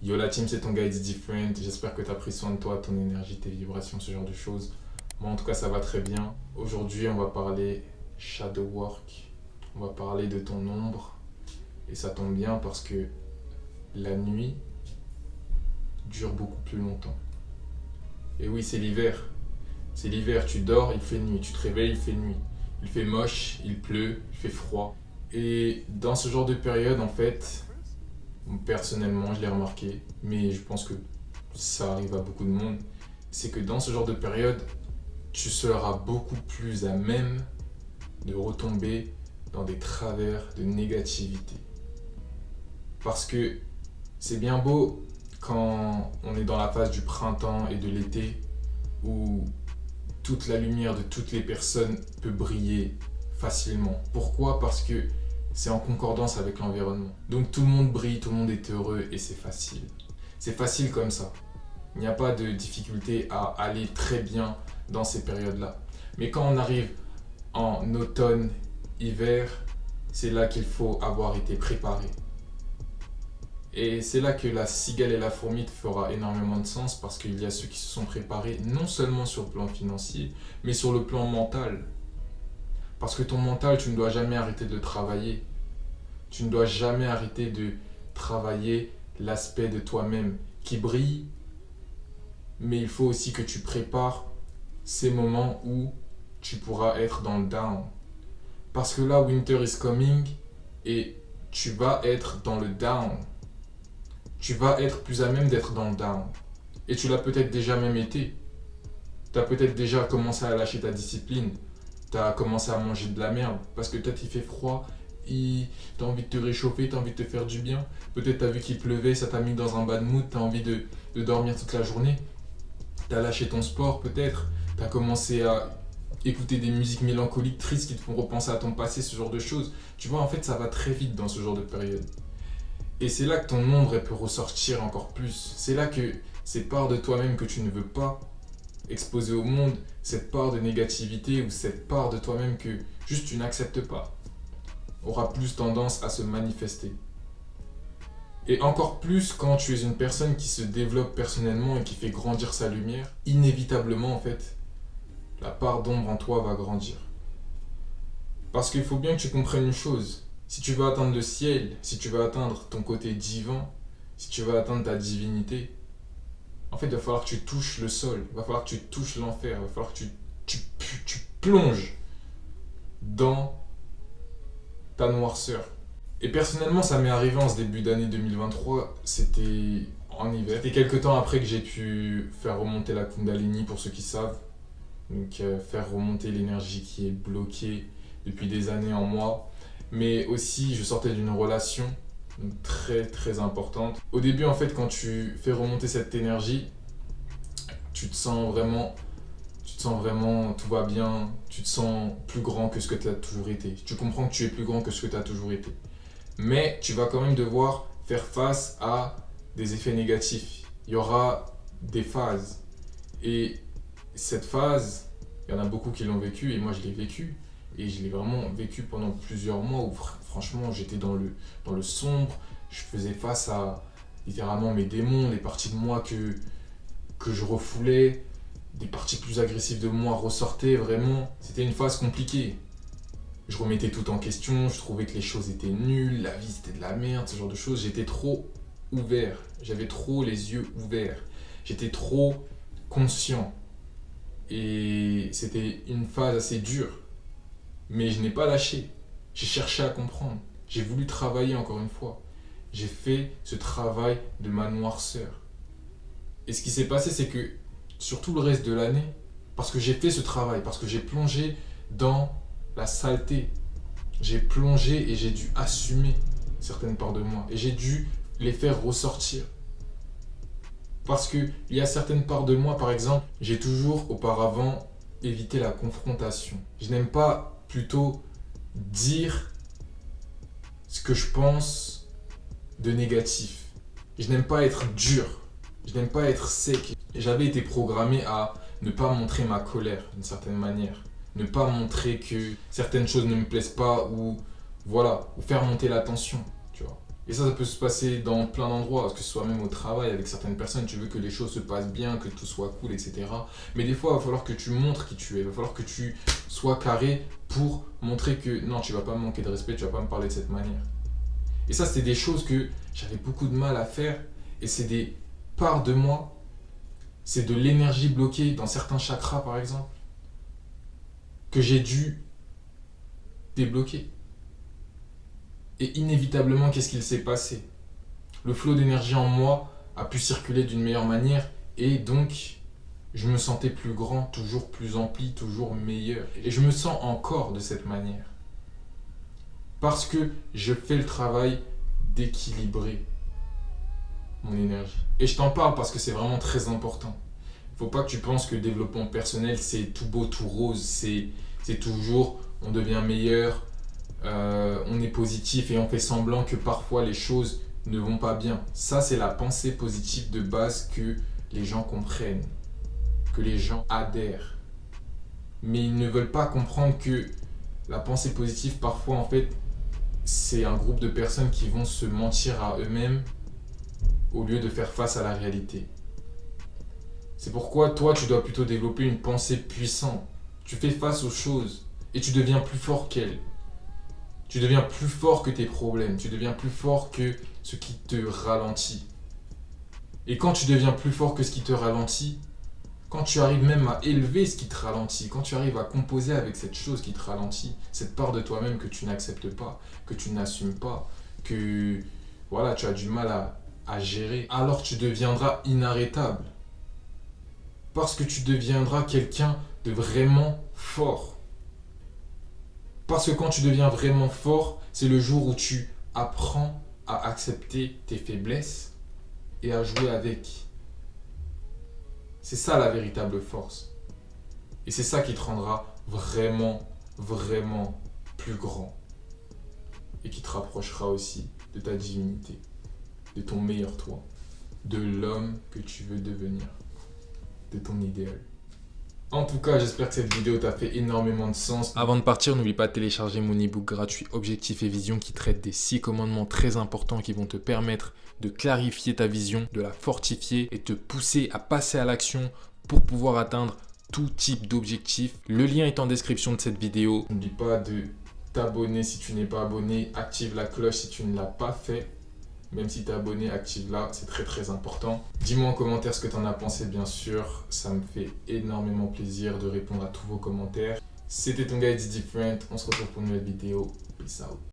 Yo la team, c'est ton gars It's Different. J'espère que tu as pris soin de toi, ton énergie, tes vibrations, ce genre de choses. Moi en tout cas ça va très bien. Aujourd'hui on va parler shadow work. On va parler de ton ombre. Et ça tombe bien parce que la nuit dure beaucoup plus longtemps. Et oui, c'est l'hiver. C'est l'hiver, tu dors, il fait nuit. Tu te réveilles, il fait nuit. Il fait moche, il pleut, il fait froid. Et dans ce genre de période, en fait, personnellement, je l'ai remarqué, mais je pense que ça arrive à beaucoup de monde, c'est que dans ce genre de période, tu seras beaucoup plus à même de retomber dans des travers de négativité. Parce que c'est bien beau quand on est dans la phase du printemps et de l'été où toute la lumière de toutes les personnes peut briller facilement. Pourquoi ? Parce que c'est en concordance avec l'environnement. Donc tout le monde brille, tout le monde est heureux et c'est facile. C'est facile comme ça. Il n'y a pas de difficulté à aller très bien dans ces périodes-là. Mais quand on arrive en automne, hiver, c'est là qu'il faut avoir été préparé. Et c'est là que la cigale et la fourmi fera énormément de sens parce qu'il y a ceux qui se sont préparés non seulement sur le plan financier, mais sur le plan mental. Parce que ton mental, tu ne dois jamais arrêter de le travailler. Tu ne dois jamais arrêter de travailler l'aspect de toi-même qui brille, mais il faut aussi que tu prépares ces moments où tu pourras être dans le down. Parce que là, winter is coming et tu vas être dans le down. Tu vas être plus à même d'être dans le down. Et tu l'as peut-être déjà même été. Tu as peut-être déjà commencé à lâcher ta discipline. Tu as commencé à manger de la merde. Parce que peut-être il fait froid, tu as envie de te réchauffer, tu as envie de te faire du bien. Peut-être tu as vu qu'il pleuvait, ça t'a mis dans un bad mood, tu as envie de dormir toute la journée. Tu as lâché ton sport peut-être. Tu as commencé à écouter des musiques mélancoliques, tristes qui te font repenser à ton passé, ce genre de choses. Tu vois, en fait, ça va très vite dans ce genre de période. Et c'est là que ton ombre elle peut ressortir encore plus. C'est là que ces parts de toi-même que tu ne veux pas exposer au monde, cette part de négativité ou cette part de toi-même que juste tu n'acceptes pas, aura plus tendance à se manifester. Et encore plus quand tu es une personne qui se développe personnellement et qui fait grandir sa lumière, inévitablement en fait, la part d'ombre en toi va grandir. Parce qu'il faut bien que tu comprennes une chose. Si tu veux atteindre le ciel, si tu veux atteindre ton côté divin, si tu veux atteindre ta divinité, en fait, il va falloir que tu touches le sol, il va falloir que tu touches l'enfer, il va falloir que tu plonges dans ta noirceur. Et personnellement, ça m'est arrivé en ce début d'année 2023, c'était en hiver. C'était quelques temps après que j'ai pu faire remonter la Kundalini, pour ceux qui savent. Donc faire remonter l'énergie qui est bloquée depuis des années en moi. Mais aussi, je sortais d'une relation très très importante. Au début, en fait, quand tu fais remonter cette énergie, tu te sens vraiment, tout va bien, tu te sens plus grand que ce que tu as toujours été. Tu comprends que tu es plus grand que ce que tu as toujours été. Mais tu vas quand même devoir faire face à des effets négatifs. Il y aura des phases. Et cette phase, il y en a beaucoup qui l'ont vécu et moi je l'ai vécu. Et je l'ai vraiment vécu pendant plusieurs mois où franchement j'étais dans le sombre. Je faisais face à littéralement mes démons, les parties de moi que je refoulais. Des parties plus agressives de moi ressortaient vraiment. C'était une phase compliquée. Je remettais tout en question, je trouvais que les choses étaient nulles, la vie c'était de la merde, ce genre de choses. J'étais trop ouvert, j'avais trop les yeux ouverts. J'étais trop conscient. Et c'était une phase assez dure. Mais je n'ai pas lâché. J'ai cherché à comprendre. J'ai voulu travailler encore une fois. J'ai fait ce travail de ma noirceur. Et ce qui s'est passé, c'est que sur tout le reste de l'année, parce que j'ai fait ce travail, parce que j'ai plongé dans la saleté, j'ai plongé et j'ai dû assumer certaines parts de moi. Et j'ai dû les faire ressortir. Parce qu'il y a certaines parts de moi, par exemple, j'ai toujours auparavant évité la confrontation. Je n'aime pas plutôt dire ce que je pense de négatif. Je n'aime pas être dur. Je n'aime pas être sec. J'avais été programmé à ne pas montrer ma colère d'une certaine manière. Ne pas montrer que certaines choses ne me plaisent pas ou voilà, ou faire monter la tension, tu vois. Et ça peut se passer dans plein d'endroits, que ce soit même au travail, avec certaines personnes, tu veux que les choses se passent bien, que tout soit cool, etc. Mais des fois, il va falloir que tu montres qui tu es, il va falloir que tu sois carré pour montrer que non, tu vas pas me manquer de respect, tu vas pas me parler de cette manière. Et ça, c'était des choses que j'avais beaucoup de mal à faire, et c'est des parts de moi, c'est de l'énergie bloquée dans certains chakras, par exemple, que j'ai dû débloquer. Et inévitablement, qu'est-ce qu'il s'est passé? Le flot d'énergie en moi a pu circuler d'une meilleure manière et donc je me sentais plus grand, toujours plus empli, toujours meilleur. Et je me sens encore de cette manière. Parce que je fais le travail d'équilibrer mon énergie. Et je t'en parle parce que c'est vraiment très important. Faut pas que tu penses que le développement personnel c'est tout beau, tout rose, c'est toujours on devient meilleur, on est positif et on fait semblant que parfois les choses ne vont pas bien. Ça, c'est la pensée positive de base que les gens comprennent, que les gens adhèrent. Mais ils ne veulent pas comprendre que la pensée positive, parfois, en fait, c'est un groupe de personnes qui vont se mentir à eux-mêmes au lieu de faire face à la réalité. C'est pourquoi toi, tu dois plutôt développer une pensée puissante. Tu fais face aux choses et tu deviens plus fort qu'elles. Tu deviens plus fort que tes problèmes, tu deviens plus fort que ce qui te ralentit. Et quand tu deviens plus fort que ce qui te ralentit, quand tu arrives même à élever ce qui te ralentit, quand tu arrives à composer avec cette chose qui te ralentit, cette part de toi-même que tu n'acceptes pas, que tu n'assumes pas, que voilà, tu as du mal à gérer, alors tu deviendras inarrêtable. Parce que tu deviendras quelqu'un de vraiment fort. Parce que quand tu deviens vraiment fort, c'est le jour où tu apprends à accepter tes faiblesses et à jouer avec. C'est ça la véritable force. Et c'est ça qui te rendra vraiment, vraiment plus grand. Et qui te rapprochera aussi de ta divinité, de ton meilleur toi, de l'homme que tu veux devenir, de ton idéal. En tout cas, j'espère que cette vidéo t'a fait énormément de sens. Avant de partir, n'oublie pas de télécharger mon e-book gratuit Objectif et Vision qui traite des 6 commandements très importants qui vont te permettre de clarifier ta vision, de la fortifier et te pousser à passer à l'action pour pouvoir atteindre tout type d'objectif. Le lien est en description de cette vidéo. N'oublie pas de t'abonner si tu n'es pas abonné, active la cloche si tu ne l'as pas fait. Même si tu es abonné, active-la, c'est très très important. Dis-moi en commentaire ce que tu en as pensé, bien sûr. Ça me fait énormément plaisir de répondre à tous vos commentaires. C'était ton gars It's Different. On se retrouve pour une nouvelle vidéo. Peace out.